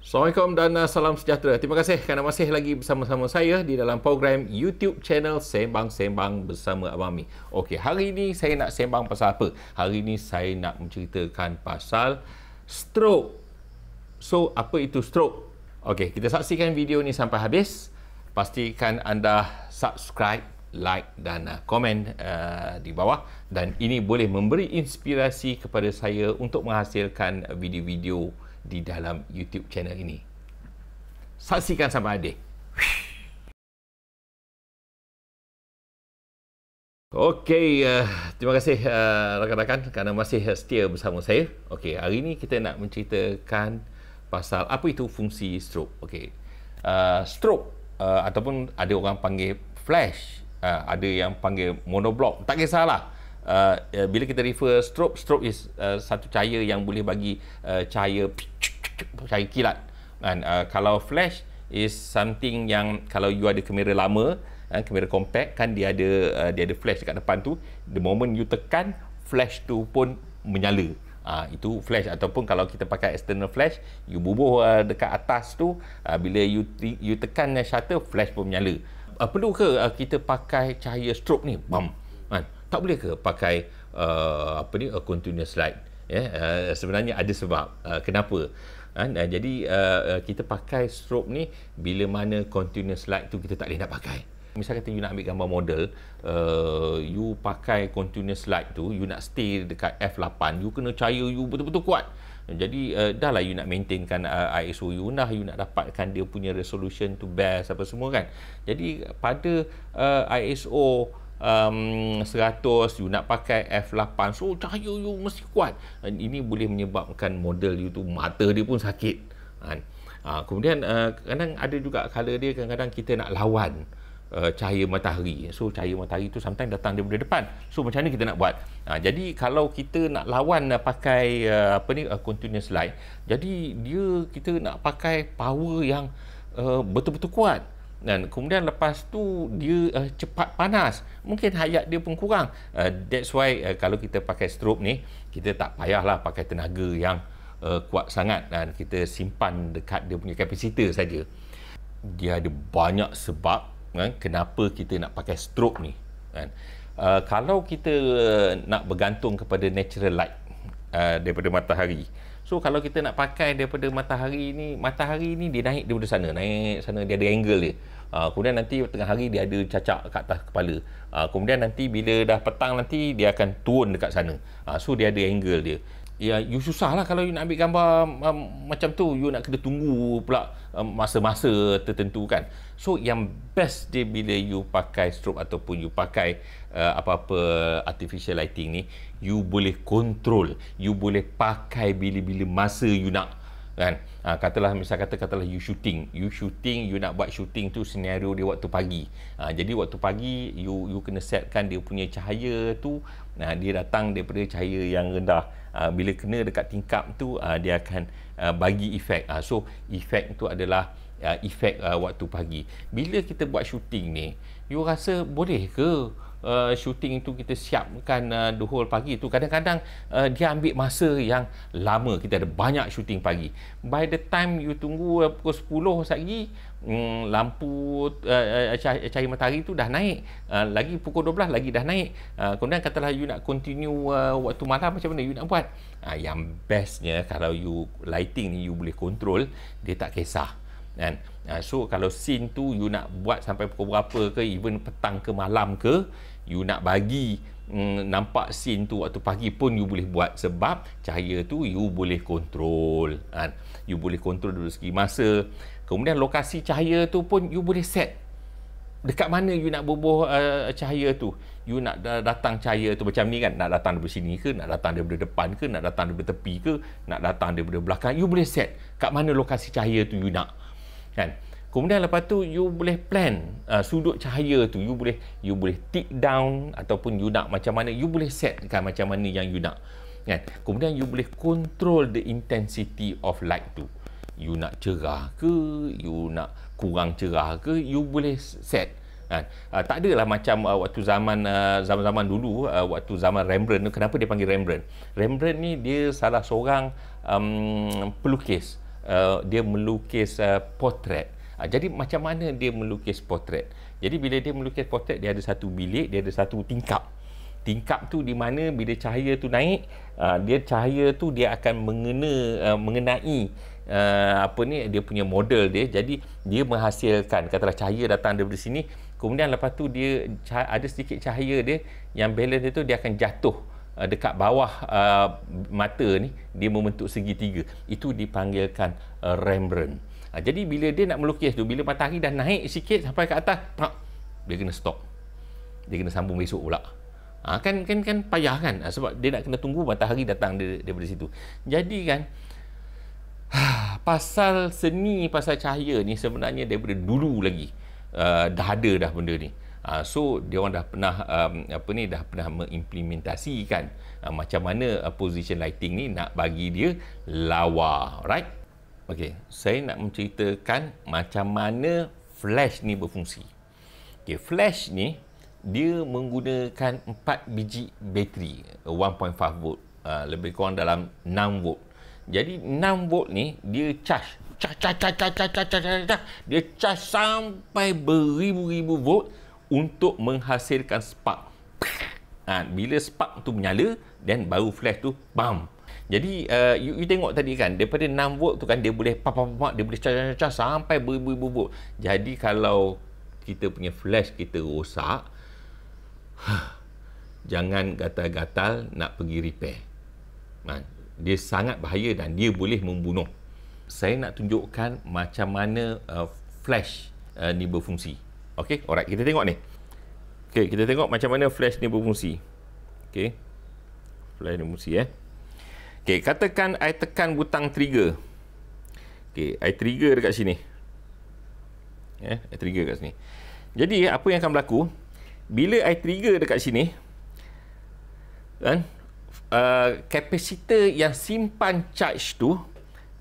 Assalamualaikum dan salam sejahtera. Terima kasih kerana masih lagi bersama-sama saya di dalam program YouTube channel Sembang-Sembang bersama Abang Mi. Okey, hari ini saya nak sembang pasal apa? Hari ini saya nak menceritakan pasal stroke. So, apa itu stroke? Okey, kita saksikan video ni sampai habis. Pastikan anda subscribe, like dan komen di bawah, dan ini boleh memberi inspirasi kepada saya untuk menghasilkan video-video di dalam YouTube channel ini. Saksikan sampai habis. Okey, terima kasih rakan-rakan kerana masih setia bersama saya. Okey, hari ini kita nak menceritakan pasal apa itu fungsi stroke. Okey, stroke ataupun ada orang panggil flash, ada yang panggil monoblock, tak kisahlah. Bila kita refer stroke is satu cahaya yang boleh bagi cahaya kilat. Dan kalau flash is something yang kalau you ada kamera lama, kamera compact kan dia ada flash dekat depan tu, the moment you tekan, flash tu pun menyala. Itu flash. Ataupun kalau kita pakai external flash, you bubuh dekat atas tu, bila you tekan shutter, flash pun menyala. Perlu ke kita pakai cahaya strobe ni? Tak boleh ke pakai continuous light? Sebenarnya ada sebab kenapa. Jadi kita pakai strobe ni bila mana continuous light tu kita tak boleh nak pakai. Misal kata you nak ambil gambar model, you pakai continuous light tu, you nak stay dekat f8, you kena cahaya you betul-betul kuat. Jadi dah lah you nak maintainkan ISO you, you nak dapatkan dia punya resolution tu best apa semua kan. Jadi pada ISO 100 you nak pakai f8, so cahaya you mesti kuat. Ini boleh menyebabkan model you tu mata dia pun sakit kan. Kemudian kadang ada juga color dia, kadang-kadang kita nak lawan cahaya matahari. So cahaya matahari tu sometimes datang daripada depan. So macam mana kita nak buat? Jadi kalau kita nak lawan pakai continuous light, jadi kita nak pakai power yang betul-betul kuat. Dan kemudian lepas tu dia cepat panas, mungkin hayat dia pun kurang. That's why kalau kita pakai strobe ni, kita tak payahlah pakai tenaga yang kuat sangat, dan kita simpan dekat dia punya kapasitor saja. Dia ada banyak sebab kan, kenapa kita nak pakai strobe ni kan. Kalau kita nak bergantung kepada natural light daripada matahari, so kalau kita nak pakai daripada matahari ni dia naik daripada sana, dia ada angle dia. Kemudian nanti tengah hari dia ada cacak kat atas kepala. Kemudian nanti bila dah petang nanti dia akan turun dekat sana. So dia ada angle dia. Ya, you susah lah kalau you nak ambil gambar macam tu, you nak kena tunggu pula masa-masa tertentu kan. So yang best dia bila you pakai strobe ataupun you pakai apa-apa artificial lighting ni, you boleh control, you boleh pakai bila-bila masa you nak kan. Katalah you shooting, you nak buat shooting tu, senario dia waktu pagi. Jadi waktu pagi you kena setkan dia punya cahaya tu, dia datang daripada cahaya yang rendah. Bila kena dekat tingkap tu, dia akan bagi efek. So efek tu adalah efek waktu pagi. Bila kita buat shooting ni, you rasa boleh ke shooting tu kita siapkan the whole pagi tu? Kadang-kadang dia ambil masa yang lama. Kita ada banyak shooting pagi. By the time you tunggu pukul 10 lagi, lampu cahaya matahari tu dah naik. Lagi pukul 12 lagi dah naik. Kemudian katalah you nak continue waktu malam, macam mana you nak buat? Yang bestnya kalau you lighting ni you boleh control, dia tak kisah kan. So kalau scene tu you nak buat sampai pukul berapa ke, even petang ke malam ke, you nak bagi nampak scene tu waktu pagi pun you boleh buat, sebab cahaya tu you boleh control kan. You boleh control dari segi masa. Kemudian lokasi cahaya tu pun you boleh set dekat mana you nak bubuh cahaya tu. You nak datang cahaya tu macam ni kan, nak datang daripada sini ke, nak datang daripada depan ke, nak datang daripada tepi ke, nak datang daripada belakang, you boleh set kat mana lokasi cahaya tu you nak kan. Kemudian lepas tu you boleh plan sudut cahaya tu, you boleh tick down, ataupun you nak macam mana, you boleh set kan macam mana yang you nak kan. Kemudian you boleh control the intensity of light tu. You nak cerah ke, you nak kurang cerah ke, you boleh set kan. Tak adalah macam waktu zaman dulu, waktu zaman Rembrandt. Kenapa dia panggil Rembrandt? Rembrandt ni dia salah seorang pelukis dia melukis potret. Jadi macam mana dia melukis potret? Jadi bila dia melukis potret, dia ada satu bilik, dia ada satu tingkap. Tingkap tu di mana bila cahaya tu naik, cahaya tu dia akan mengenai dia punya model dia. Jadi dia menghasilkan, katalah cahaya datang daripada sini, kemudian lepas tu dia ada sedikit cahaya dia yang balance itu dia akan jatuh dekat bawah mata ni, dia membentuk segitiga. Itu dipanggilkan Rembrandt. Jadi bila dia nak melukis tu, bila matahari dah naik sikit sampai ke atas, dia kena stop. Dia kena sambung besok pula. Kan payah kan, sebab dia nak kena tunggu matahari datang daripada situ. Jadi kan, pasal seni, pasal cahaya ni sebenarnya daripada dulu lagi dah ada dah benda ni. So dia orang dah pernah dah pernah mengimplementasikan macam mana position lighting ni nak bagi dia lawa, right? Okey, saya nak menceritakan macam mana flash ni berfungsi. Okey, flash ni dia menggunakan 4 biji bateri 1.5 volt, lebih kurang dalam 6 volt. Jadi 6 volt ni dia charge, dia charge sampai beribu-ribu volt untuk menghasilkan spark. Bila spark tu menyala, dan baru flash tu bam. Jadi you tengok tadi kan, daripada 6 volt tu kan dia boleh dia boleh charge sampai beribu-ribu volt. Jadi kalau kita punya flash kita rosak, jangan gatal-gatal nak pergi repair. Dia sangat bahaya dan dia boleh membunuh. Saya nak tunjukkan macam mana flash ni berfungsi. Okey, alright, kita tengok ni. Okey, kita tengok macam mana flash ni berfungsi. Okey. Flash ni berfungsi Okey, katakan I tekan butang trigger. Okey, I trigger dekat sini. I trigger dekat sini. Jadi apa yang akan berlaku bila I trigger dekat sini, kan, kapasitor yang simpan charge tu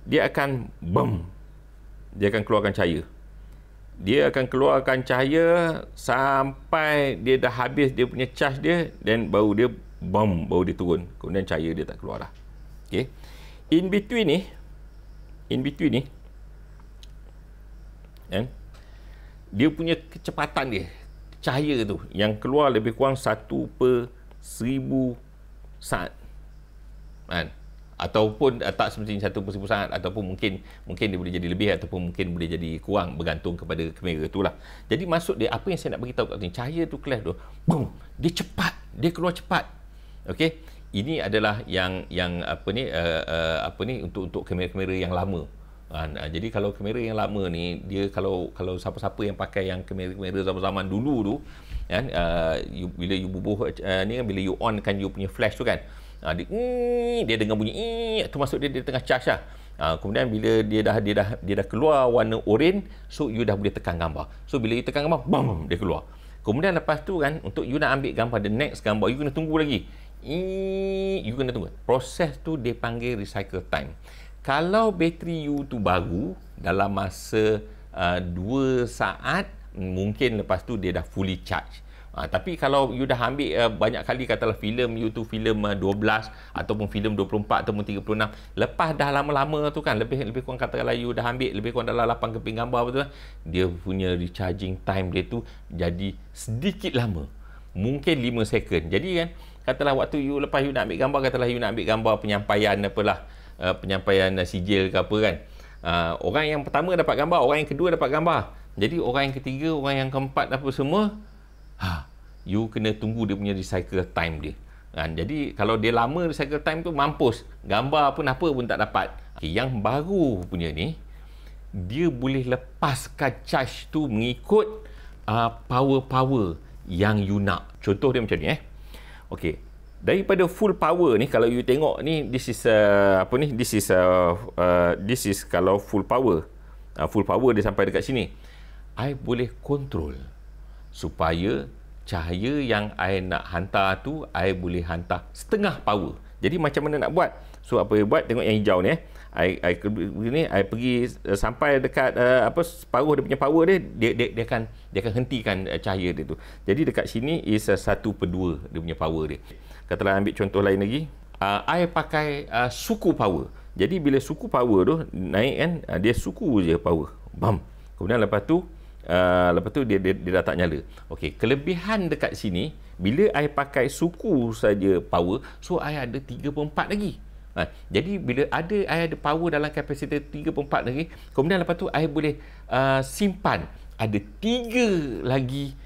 dia akan dia akan keluarkan cahaya. Dia akan keluarkan cahaya sampai dia dah habis dia punya charge dia, dan baru dia turun. Kemudian cahaya dia tak keluar dah. Okay. In between ni kan, dia punya kecepatan dia, cahaya tu yang keluar lebih kurang 1/1000 saat, kan? Ataupun tak semestinya 1/1000 saat, ataupun mungkin dia boleh jadi lebih, ataupun mungkin boleh jadi kurang, bergantung kepada kamera tu lah. Jadi maksud dia, apa yang saya nak beritahu kat sini, cahaya tu clash tu, boom, dia cepat, dia keluar cepat. Okey, ini adalah yang untuk kamera-kamera yang lama. Jadi kalau kamera yang lama ni, dia kalau siapa-siapa yang pakai yang kamera zaman-zaman dulu tu, kan, bila you bubuh ni kan, bila you on kan you punya flash tu kan, dia dengar bunyi tu, maksud dia tengah charge lah. Kemudian bila dia dah keluar warna oranye, so you dah boleh tekan gambar. So bila you tekan gambar, bam, dia keluar. Kemudian lepas tu kan, untuk you nak ambil gambar the next gambar, you kena tunggu lagi. You kena tunggu. Proses tu dia panggil recycle time. Kalau bateri you tu baru, dalam masa 2 saat, mungkin lepas tu dia dah fully charge. Tapi kalau you dah ambil banyak kali, katalah filem you tu filem 12 ataupun filem 24 ataupun 36, lepas dah lama-lama tu kan, lebih kurang katalah you dah ambil lebih kurang dalam 8 keping gambar betul, dia punya recharging time dia tu jadi sedikit lama, mungkin 5 second. Jadi kan, katalah waktu you lepas you nak ambil gambar, katalah you nak ambil gambar penyampaian penyampaian sijil ke apa kan, orang yang pertama dapat gambar, orang yang kedua dapat gambar, jadi orang yang ketiga, orang yang keempat apa semua, you kena tunggu dia punya recycle time dia. Jadi kalau dia lama recycle time tu, mampus, gambar pun apa pun tak dapat. Yang baru punya ni, dia boleh lepaskan charge tu mengikut power yang you nak. Contoh dia macam ni Okey, daripada full power ni, kalau you tengok ni, this is kalau full power. Full power dia sampai dekat sini, I boleh control supaya cahaya yang I nak hantar tu, I boleh hantar setengah power. Jadi macam mana nak buat? So apa you buat, tengok yang hijau ni I pergi sampai dekat separuh dia punya power dia akan hentikan cahaya dia tu. Jadi dekat sini is 1/2 dia punya power dia. Katalah ambil contoh lain lagi, I pakai suku power. Jadi bila suku power tu naik kan, dia suku je power. Bam. Kemudian lepas tu dia dah tak nyala. Okey, kelebihan dekat sini bila I pakai suku saja power, so I ada 3/4 lagi. Jadi bila I ada power dalam kapasitor 3/4 lagi, kemudian lepas tu I boleh simpan ada 3 lagi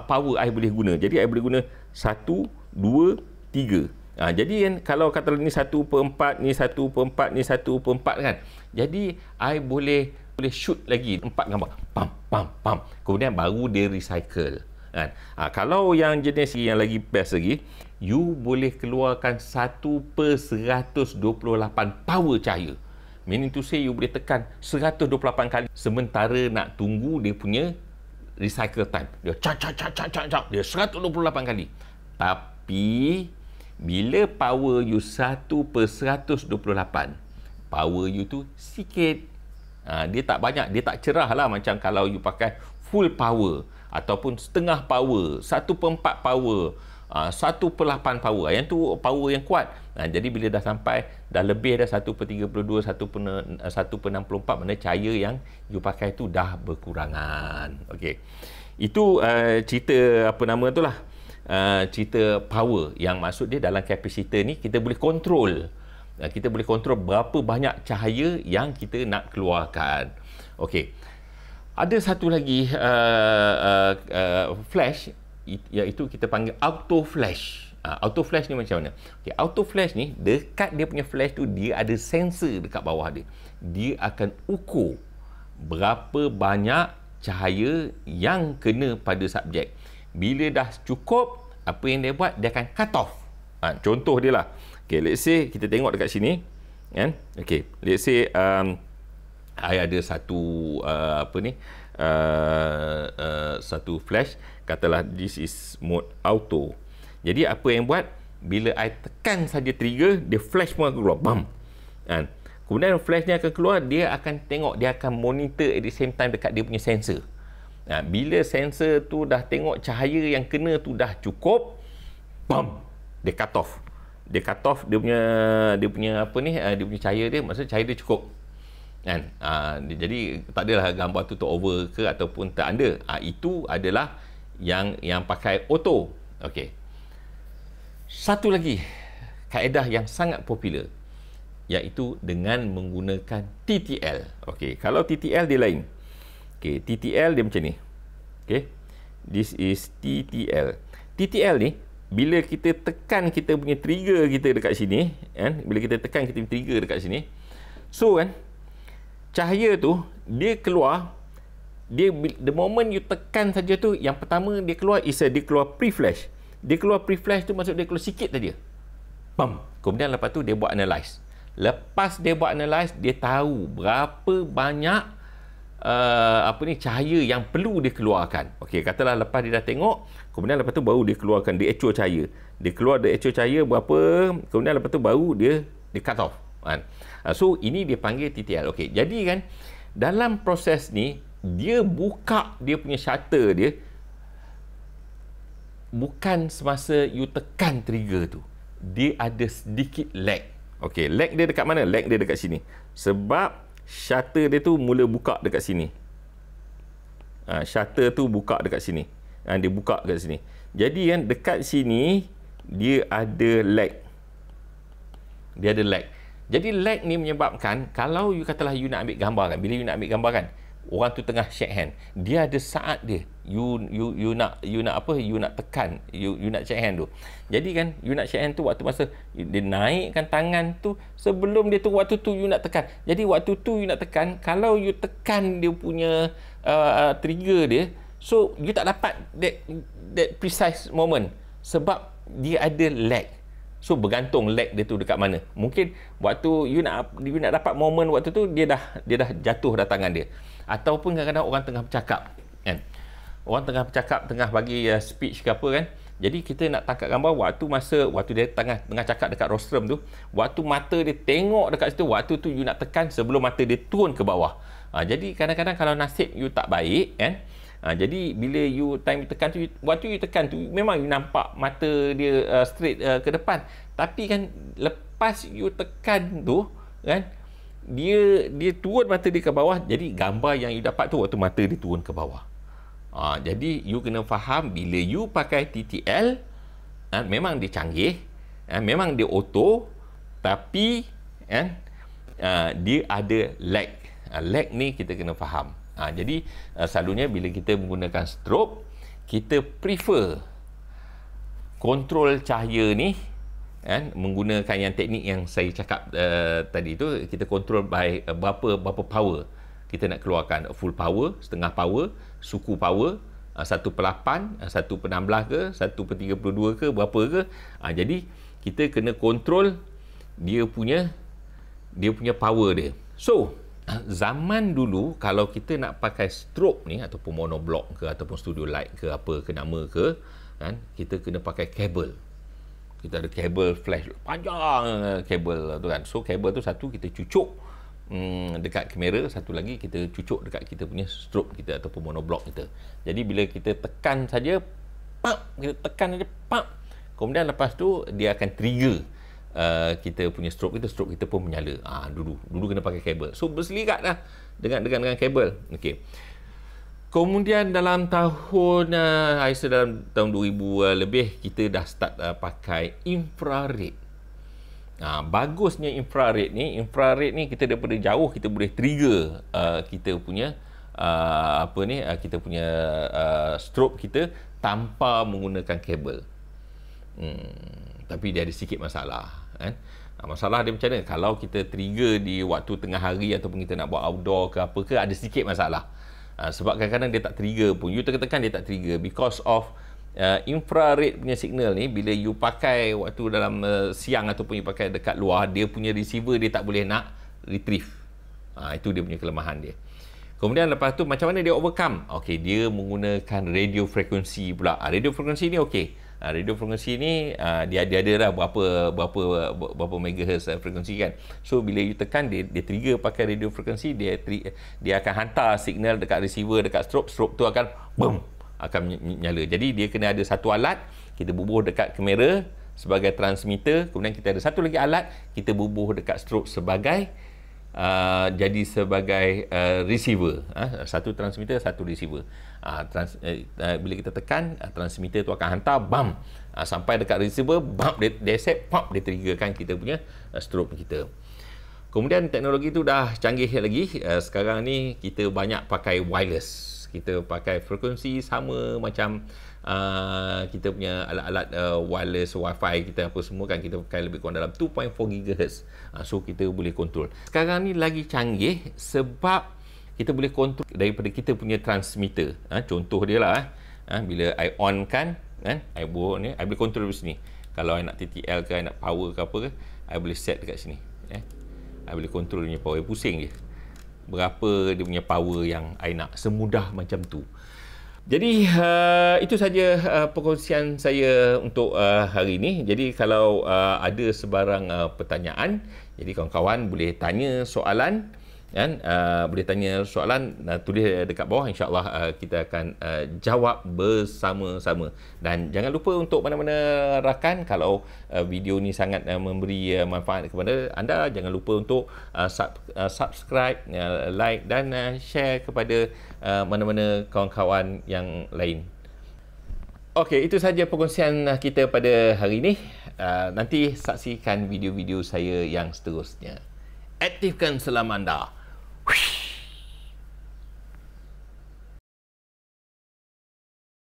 power I boleh guna. Jadi I boleh guna 1, 2, 3. Jadi kan kalau kata ni 1/4, ni 1/4, ni 1/4 kan. Jadi I boleh shoot lagi 4 gambar. Pam pam pam. Kemudian baru dia recycle. Kan? Kalau yang jenis yang lagi best lagi, you boleh keluarkan 1/128 power cahaya. Meaning to say you boleh tekan 128 kali sementara nak tunggu dia punya recycle time. Dia dia 128 kali. Tapi bila power you 1/128, power you tu sikit. Dia tak banyak, dia tak cerah lah macam kalau you pakai full power ataupun setengah power, 1/4 power, 1/8 power. Yang tu power yang kuat. Jadi bila dah sampai, dah lebih dah 1/32, 1/64, mana cahaya yang you pakai tu dah berkurangan. Okey. Itu cerita apa nama tu lah. Cerita power yang maksud dia dalam kapasitor ni kita boleh kontrol. Kita boleh kontrol berapa banyak cahaya yang kita nak keluarkan. Okey. Ada satu lagi flash, iaitu kita panggil auto flash. Auto flash ni macam mana? Okay, auto flash ni dekat dia punya flash tu dia ada sensor dekat bawah dia. Dia akan ukur berapa banyak cahaya yang kena pada subjek. Bila dah cukup, apa yang dia buat, dia akan cut off. Contoh dia lah. Okay, let's say kita tengok dekat sini, kan? Okay, let's say I ada satu satu flash, katalah this is mode auto. Jadi apa yang buat, bila I tekan saja trigger, dia flash pun akan keluar, bam. Kan? Kemudian flash ni akan keluar, dia akan tengok, dia akan monitor at the same time dekat dia punya sensor. Bila sensor tu dah tengok cahaya yang kena tu dah cukup, bam, dia cut off. Dia cut off dia punya apa ni, dia punya cahaya dia, maksudnya cahaya dia cukup. Kan? Jadi tak adalah gambar tu over ke ataupun tak ada. Itu adalah yang pakai auto. Okey. Satu lagi kaedah yang sangat popular, iaitu dengan menggunakan TTL. Okey, kalau TTL dia lain. Okey, TTL dia macam ni. Okey. This is TTL. TTL ni bila kita tekan kita punya trigger kita dekat sini, kan? Bila kita tekan kita punya trigger dekat sini, so kan, cahaya tu dia keluar, dia the moment you tekan saja tu, yang pertama dia keluar dia keluar pre-flash. Dia keluar pre-flash tu maksud dia keluar sikit saja. Bam. Kemudian lepas tu dia buat analyze. Lepas dia buat analyze, dia tahu berapa banyak cahaya yang perlu dia keluarkan. Okey, katalah lepas dia dah tengok, kemudian lepas tu baru dia keluarkan the actual cahaya. Dia keluar the actual cahaya berapa, kemudian lepas tu baru dia cut off. Kan? So ini dia panggil TTL. Okey, jadi kan dalam proses ni dia buka dia punya shutter dia bukan semasa you tekan trigger tu. Dia ada sedikit lag. Okey, lag dia dekat mana? Lag dia dekat sini. Sebab shutter dia tu mula buka dekat sini. Shutter tu buka dekat sini. Dia buka dekat sini. Jadi kan dekat sini dia ada lag. Dia ada lag. Jadi lag ni menyebabkan kalau you katalah you nak ambil gambar kan, bila you nak ambil gambar kan, orang tu tengah shake hand, dia ada saat dia you nak tekan, you nak shake hand tu. Jadi kan you nak shake hand tu waktu masa dia naikkan tangan tu, sebelum dia tu waktu tu you nak tekan. Jadi waktu tu you nak tekan, kalau you tekan dia punya trigger dia, so you tak dapat that precise moment sebab dia ada lag. So bergantung lag dia tu dekat mana. Mungkin waktu you nak dapat moment waktu tu dia dah jatuh dah tangan dia. Ataupun kadang-kadang orang tengah bercakap, kan? Orang tengah bercakap, tengah bagi speech ke apa kan. Jadi kita nak tangkap gambar waktu dia tengah cakap dekat rostrum tu, waktu mata dia tengok dekat situ, waktu tu you nak tekan sebelum mata dia turun ke bawah. Jadi kadang-kadang kalau nasib you tak baik kan, jadi bila you time you tekan tu, waktu you tekan tu memang you nampak mata dia straight ke depan, tapi kan lepas you tekan tu, kan, dia turun mata dia ke bawah, jadi gambar yang you dapat tu waktu mata dia turun ke bawah. Jadi you kena faham bila you pakai TTL, memang dia canggih, memang dia auto, tapi dia ada lag. Lag ni kita kena faham. Jadi selalunya bila kita menggunakan strobe, kita prefer kontrol cahaya ni menggunakan yang teknik yang saya cakap tadi tu. Kita kontrol by berapa power kita nak keluarkan, full power, setengah power, suku power, 1/8, 1/16 ke, 1/32 ke, berapa ke. Jadi kita kena kontrol dia punya power dia. So zaman dulu kalau kita nak pakai strobe ni ataupun monoblock ke ataupun studio light ke apa ke nama ke, kita kena pakai kabel. Kita ada kabel flash panjang, kabel tu kan. So kabel tu satu kita cucuk dekat kamera, satu lagi kita cucuk dekat kita punya strobe kita ataupun monoblock kita. Jadi bila kita tekan saja, kita tekan saja, kemudian lepas tu dia akan trigger kita punya strobe kita pun menyala. Dulu kena pakai kabel. So berselirat dah dengan kabel. Okey. Kemudian dalam tahun saya rasa dalam tahun 2000 lebih kita dah start pakai infrared. Bagusnya infrared ni kita daripada jauh kita boleh trigger kita punya kita punya strobe kita tanpa menggunakan kabel. Tapi dia ada sikit masalah kan. Masalah dia macam mana? Kalau kita trigger di waktu tengah hari ataupun kita nak buat outdoor ke apa ke, ada sikit masalah. Sebab kadang-kadang dia tak trigger pun. You tekan-tekan dia tak trigger because of infrared punya signal ni. Bila you pakai waktu dalam siang ataupun you pakai dekat luar, dia punya receiver dia tak boleh nak retrieve. Itu dia punya kelemahan dia. Kemudian lepas tu macam mana dia overcome? Okey, dia menggunakan radio frekuensi pula. Radio frekuensi ni okey. Radio frekuensi ni dia ada lah berapa megahertz frekuensi kan. So bila you tekan dia trigger pakai radio frekuensi, dia akan hantar signal dekat receiver dekat strobe tu akan boom, akan menyala. Jadi dia kena ada satu alat kita bubuh dekat kamera sebagai transmitter, kemudian kita ada satu lagi alat kita bubuh dekat strobe sebagai jadi sebagai receiver. Satu transmitter, satu receiver. Bila kita tekan, transmitter tu akan hantar bam sampai dekat receiver, bam dia set, pop dia triggerkan kita punya strobe kita. Kemudian teknologi tu dah canggih lagi. Sekarang ni kita banyak pakai wireless. Kita pakai frekuensi sama macam kita punya alat-alat wireless, wifi kita apa semua kan, kita pakai lebih kurang dalam 2.4 GHz. So kita boleh kontrol. Sekarang ni lagi canggih sebab kita boleh kontrol daripada kita punya transmitter. Contoh dia lah, bila I on kan, I buat ni, I boleh kontrol dari sini. Kalau I nak TTL ke, I nak power ke apa ke, I boleh set dekat sini. I boleh kontrol dia punya power, pusing je berapa dia punya power yang I nak, semudah macam tu. Jadi itu saja perkongsian saya untuk hari ini. Jadi kalau ada sebarang pertanyaan, jadi kawan-kawan boleh tanya soalan kan, boleh tanya soalan, tulis dekat bawah, insya-Allah kita akan jawab bersama-sama. Dan jangan lupa untuk mana-mana rakan, kalau video ni sangat memberi manfaat kepada anda, jangan lupa untuk subscribe, like dan share kepada mana-mana kawan-kawan yang lain. Okey, itu saja perkongsian kita pada hari ini. Nanti saksikan video-video saya yang seterusnya. Aktifkan selam anda.